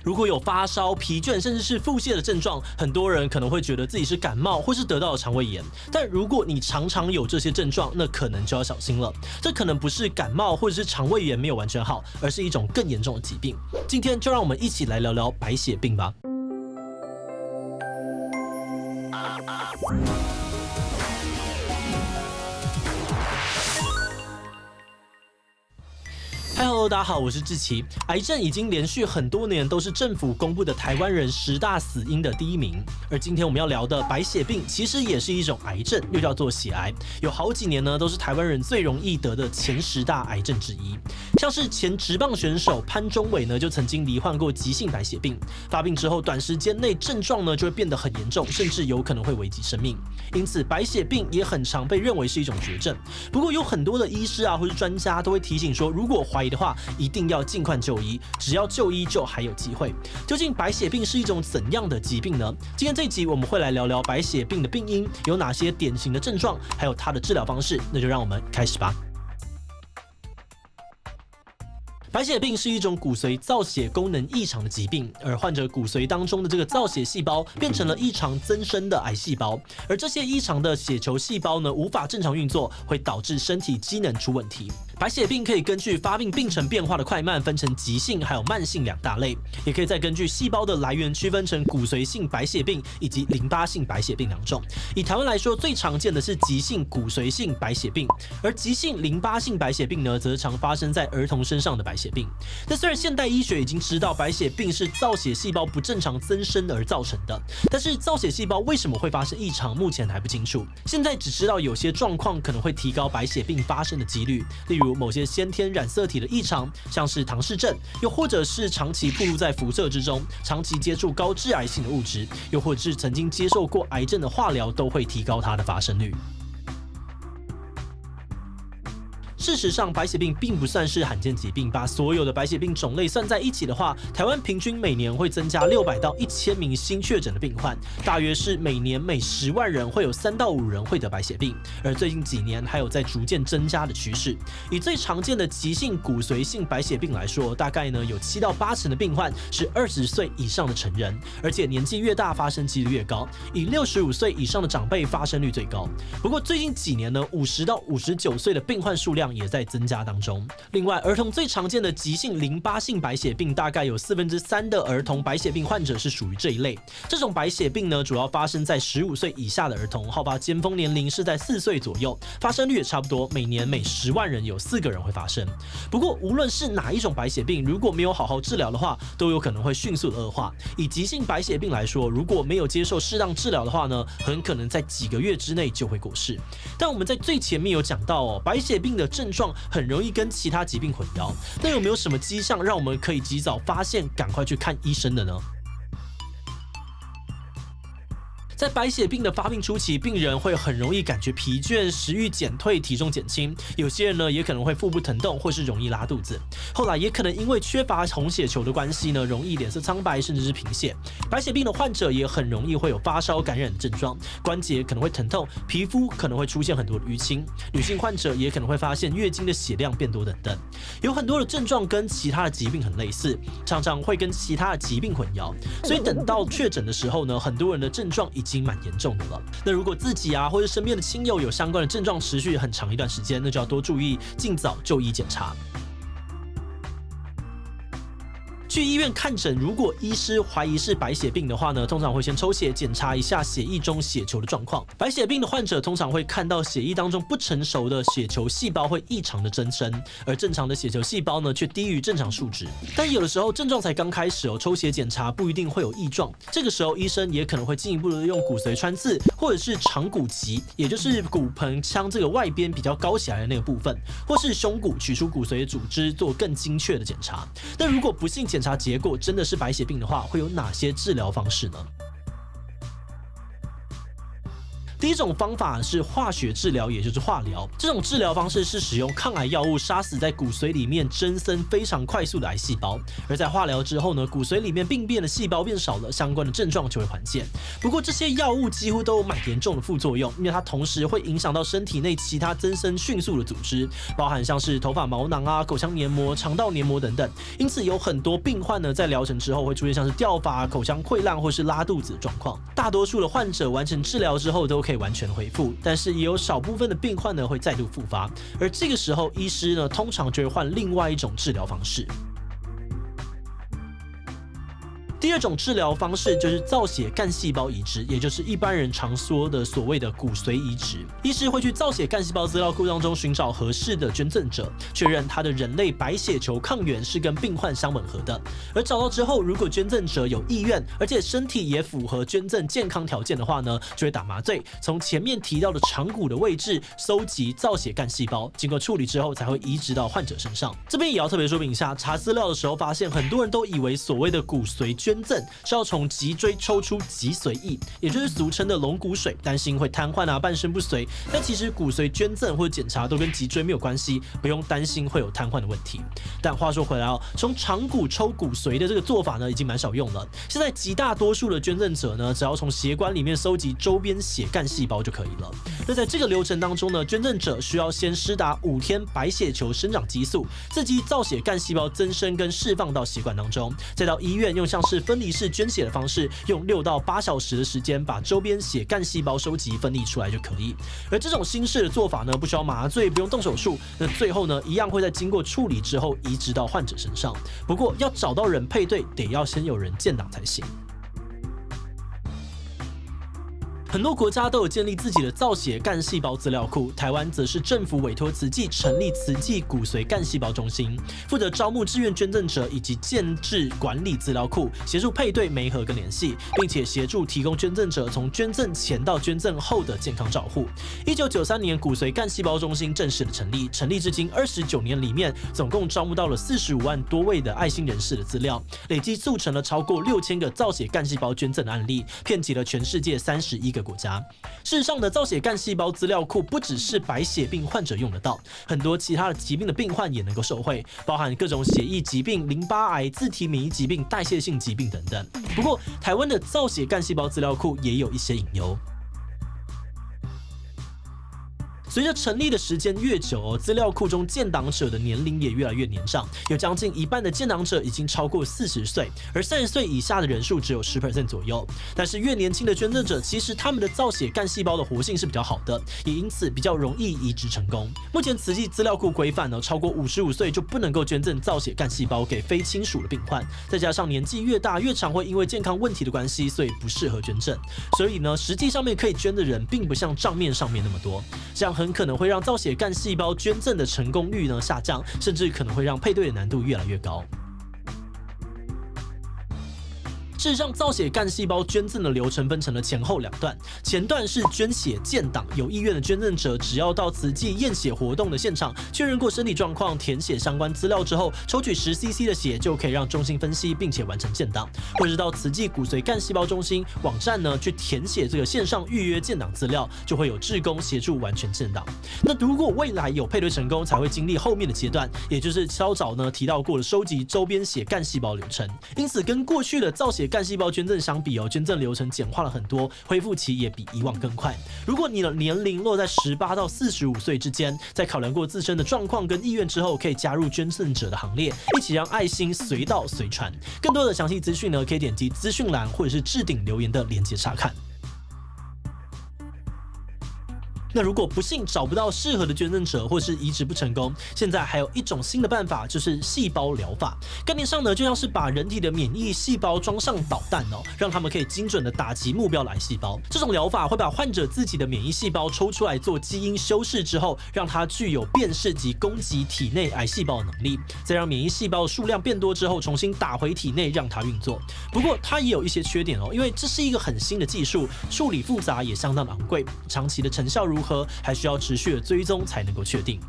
如果有发烧、疲倦，甚至是腹泻的症状，很多人可能会觉得自己是感冒或是得到了肠胃炎。但如果你常常有这些症状，那可能就要小心了。这可能不是感冒或者是肠胃炎没有完全好，而是一种更严重的疾病。今天就让我们一起来聊聊白血病吧。Hello， 大家好，我是志祺。癌症已经连续很多年都是政府公布的台湾人10大死因的第1名，而今天我们要聊的白血病其实也是一种癌症，又叫做血癌。有好几年呢，都是台湾人最容易得的前10大癌症之一。像是前职棒选手潘忠伟呢，就曾经罹患过急性白血病，发病之后短时间内症状呢就会变得很严重，甚至有可能会危及生命。因此，白血病也很常被认为是一种绝症。不过有很多的医师或是专家都会提醒说，如果怀疑的话，一定要尽快就医，只要就医就还有机会。究竟白血病是一种怎样的疾病呢？今天这一集我们会来聊聊白血病的病因，有哪些典型的症状，还有它的治疗方式。那就让我们开始吧。白血病是一种骨髓造血功能异常的疾病，而患者骨髓当中的这个造血细胞变成了异常增生的癌细胞，而这些异常的血球细胞呢，无法正常运作，会导致身体机能出问题。白血病可以根据发病病程变化的快慢分成急性还有慢性2大类，也可以再根据细胞的来源区分成骨髓性白血病以及淋巴性白血病2种。以台湾来说，最常见的是急性骨髓性白血病，而急性淋巴性白血病呢，则常发生在儿童身上的白血病。但虽然现代医学已经知道白血病是造血细胞不正常增生而造成的，但是造血细胞为什么会发生异常，目前还不清楚。现在只知道有些状况可能会提高白血病发生的几率，例如某些先天染色体的异常，像是唐氏症，又或者是长期暴露在辐射之中，长期接触高致癌性的物质，又或者是曾经接受过癌症的化疗，都会提高它的发生率。事实上，白血病并不算是罕见疾病。把所有的白血病种类算在一起的话，台湾平均每年会增加600到1000名新确诊的病患，大约是每年每10万人会有3到5人会得白血病。而最近几年还有在逐渐增加的趋势。以最常见的急性骨髓性白血病来说，大概呢有7到8成的病患是20岁以上的成人，而且年纪越大发生几率越高，以65岁以上的长辈发生率最高。不过最近几年呢，50到59岁的病患数量也在增加当中。另外，儿童最常见的急性淋巴性白血病，大概有3%的儿童白血病患者是属于这一类。这种白血病呢，主要发生在15岁以下的儿童，好发尖峰年龄是在4岁左右，发生率也差不多，每年每10万人有4个人会发生。不过，无论是哪一种白血病，如果没有好好治疗的话，都有可能会迅速的恶化。以急性白血病来说，如果没有接受适当治疗的话呢，很可能在几个月之内就会过世。但我们在最前面有讲到白血病的症状很容易跟其他疾病混淆，那有没有什么迹象让我们可以及早发现，赶快去看医生的呢？在白血病的发病初期，病人会很容易感觉疲倦、食欲减退、体重减轻，有些人呢也可能会腹部疼痛或是容易拉肚子。后来也可能因为缺乏红血球的关系呢，容易脸色苍白，甚至是贫血。白血病的患者也很容易会有发烧、感染的症状，关节可能会疼痛，皮肤可能会出现很多的淤青。女性患者也可能会发现月经的血量变多等等。有很多的症状跟其他的疾病很类似，常常会跟其他的疾病混淆，所以等到确诊的时候呢，很多人的症状已经蛮严重的了。那如果自己或者身边的亲友有相关的症状持续很长一段时间，那就要多注意，尽早就医检查。去医院看诊，如果医师怀疑是白血病的话呢，通常会先抽血检查一下血液中血球的状况。白血病的患者通常会看到血液当中不成熟的血球细胞会异常的增生，而正常的血球细胞呢却低于正常数值。但有的时候症状才刚开始抽血检查不一定会有异状，这个时候医生也可能会进一步的用骨髓穿刺，或者是长骨棘，也就是骨盆腔这个外边比较高起来的那个部分，或是胸骨取出骨髓的组织做更精确的检查。但如果不幸检查结果真的是白血病的话，会有哪些治疗方式呢？第一种方法是化学治疗，也就是化疗。这种治疗方式是使用抗癌药物杀死在骨髓里面增生非常快速的癌细胞，而在化疗之后呢，骨髓里面病变的细胞变少了，相关的症状就会缓解。不过这些药物几乎都有蛮严重的副作用，因为它同时会影响到身体内其他增生迅速的组织，包含像是头发毛囊啊、口腔黏膜、肠道黏膜等等。因此有很多病患呢，在疗程之后会出现像是掉发、口腔溃烂或是拉肚子的状况。大多数的患者完成治疗之后都可以完全恢复，但是也有少部分的病患呢会再度复发，而这个时候医师呢通常就会换另外一种治疗方式。第二种治疗方式就是造血干细胞移植，也就是一般人常说的所谓的骨髓移植。医师会去造血干细胞资料库当中寻找合适的捐赠者，确认他的人类白血球抗原是跟病患相吻合的。而找到之后，如果捐赠者有意愿，而且身体也符合捐赠健康条件的话呢，就会打麻醉，从前面提到的肠骨的位置收集造血干细胞，经过处理之后才会移植到患者身上。这边也要特别说明一下，查资料的时候发现，很多人都以为所谓的骨髓捐赠是要从脊椎抽出脊髓液，也就是俗称的龙骨水，担心会瘫痪啊、半身不遂。但其实骨髓捐赠或者检查都跟脊椎没有关系，不用担心会有瘫痪的问题。但话说回来哦，从肠骨抽骨髓的这个做法呢，已经蛮少用了。现在极大多数的捐赠者呢，只要从血管里面收集周边血干细胞就可以了。那在这个流程当中呢，捐赠者需要先施打5天白血球生长激素，刺激造血干细胞增生跟释放到血管当中，再到医院用像是分离式捐血的方式，用6到8小时的时间把周边血干细胞收集分离出来就可以。而这种新式的做法呢，不需要麻醉，不用动手术，那最后呢，一样会在经过处理之后移植到患者身上。不过要找到人配对，得要先有人建档才行。很多国家都有建立自己的造血干细胞资料库，台湾则是政府委托慈济成立慈济骨髓干细胞中心，负责招募志愿捐赠者以及建制管理资料库，协助配对、媒合跟联系，并且协助提供捐赠者从捐赠前到捐赠后的健康照护。1993年，骨髓干细胞中心正式的成立，成立至今29年里面，总共招募到了45万多位的爱心人士的资料，累计促成了超过6000个造血干细胞捐赠的案例，遍及了全世界31个国家。事实上呢，造血干细胞资料库不只是白血病患者用得到，很多其他的疾病的病患也能够受惠，包含各种血液疾病、淋巴癌、自体免疫疾病、代谢性疾病等等。不过，台湾的造血干细胞资料库也有一些隐忧。随着成立的时间越久，资料库中建档者的年龄也越来越年长，有将近一半的建档者已经超过40岁，而30岁以下的人数只有10% 左右。但是越年轻的捐赠者，其实他们的造血干细胞的活性是比较好的，也因此比较容易移植成功。目前慈济资料库规范呢，超过55岁就不能够捐赠造血干细胞给非亲属的病患，再加上年纪越大越常会因为健康问题的关系，所以不适合捐赠。所以呢，实际上面可以捐的人并不像账面上面那么多，这样很可能会让造血干细胞捐赠的成功率呢下降，甚至可能会让配对的难度越来越高。事实上，造血干细胞捐赠的流程分成了前后2段。前段是捐血建档，有意愿的捐赠者只要到慈济验血活动的现场，确认过身体状况，填写相关资料之后，抽取10cc 的血就可以让中心分析，并且完成建档。或者是到慈济骨髓干细胞中心网站呢去填写这个线上预约建档资料，就会有志工协助完全建档。那如果未来有配对成功，才会经历后面的阶段，也就是稍早呢提到过的收集周边血干细胞流程。因此，跟过去的造血干细胞捐赠相比捐赠流程简化了很多，恢复期也比以往更快。如果你的年龄落在18到45岁之间，在考量过自身的状况跟意愿之后，可以加入捐赠者的行列，一起让爱心随到随传。更多的详细资讯呢，可以点击资讯栏或者是置顶留言的连结查看。那如果不幸找不到适合的捐赠者，或是移植不成功，现在还有一种新的办法，就是细胞疗法。概念上呢，就像是把人体的免疫细胞装上导弹让他们可以精准的打击目标的癌细胞。这种疗法会把患者自己的免疫细胞抽出来做基因修饰之后，让它具有辨识及攻击体内癌细胞的能力，再让免疫细胞数量变多之后，重新打回体内让它运作。不过它也有一些缺点因为这是一个很新的技术，处理复杂也相当昂贵，长期的成效如何还需要持续的追踪才能够确定。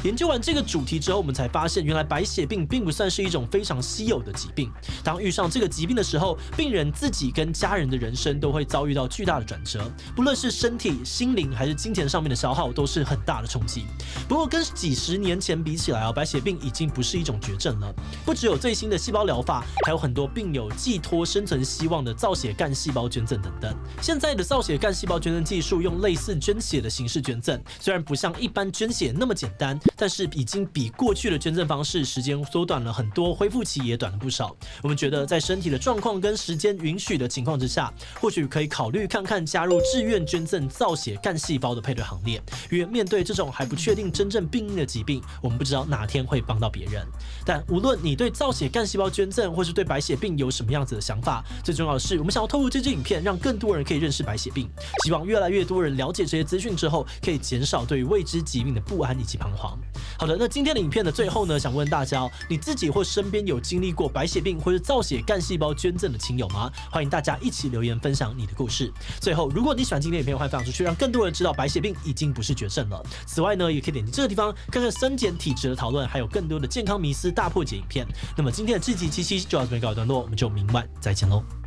研究完这个主题之后，我们才发现，原来白血病并不算是一种非常稀有的疾病。当遇上这个疾病的时候，病人自己跟家人的人生都会遭遇到巨大的转折，不论是身体、心灵还是金钱上面的消耗，都是很大的冲击。不过跟几十年前比起来，白血病已经不是一种绝症了。不只有最新的细胞疗法，还有很多病友寄托生存希望的造血干细胞捐赠等等。现在的造血干细胞捐赠技术用类似捐血的形式捐赠，虽然不像一般捐血那么简单，但是已经比过去的捐赠方式时间缩短了很多，恢复期也短了不少。我们觉得在身体的状况跟时间允许的情况之下，或许可以考虑看看加入志愿捐赠造血干细胞的配对行列，因为面对这种还不确定真正病因的疾病，我们不知道哪天会帮到别人。但无论你对造血干细胞捐赠或是对白血病有什么样子的想法，最重要的是我们想要透过这支影片让更多人可以认识白血病，希望越来越多人了解这些资讯之后，可以减少对于未知疾病的不安以及彷徨。好的，那今天的影片的最后呢，想问大家你自己或身边有经历过白血病或是造血干细胞捐赠的亲友吗？欢迎大家一起留言分享你的故事。最后，如果你喜欢今天的影片，欢迎分享出去，让更多人知道白血病已经不是绝症了。此外呢，也可以点击这个地方看看酸碱体质的讨论，还有更多的健康迷思大破解影片。那么今天的这集77就到这边告一段落，我们就明晚再见喽。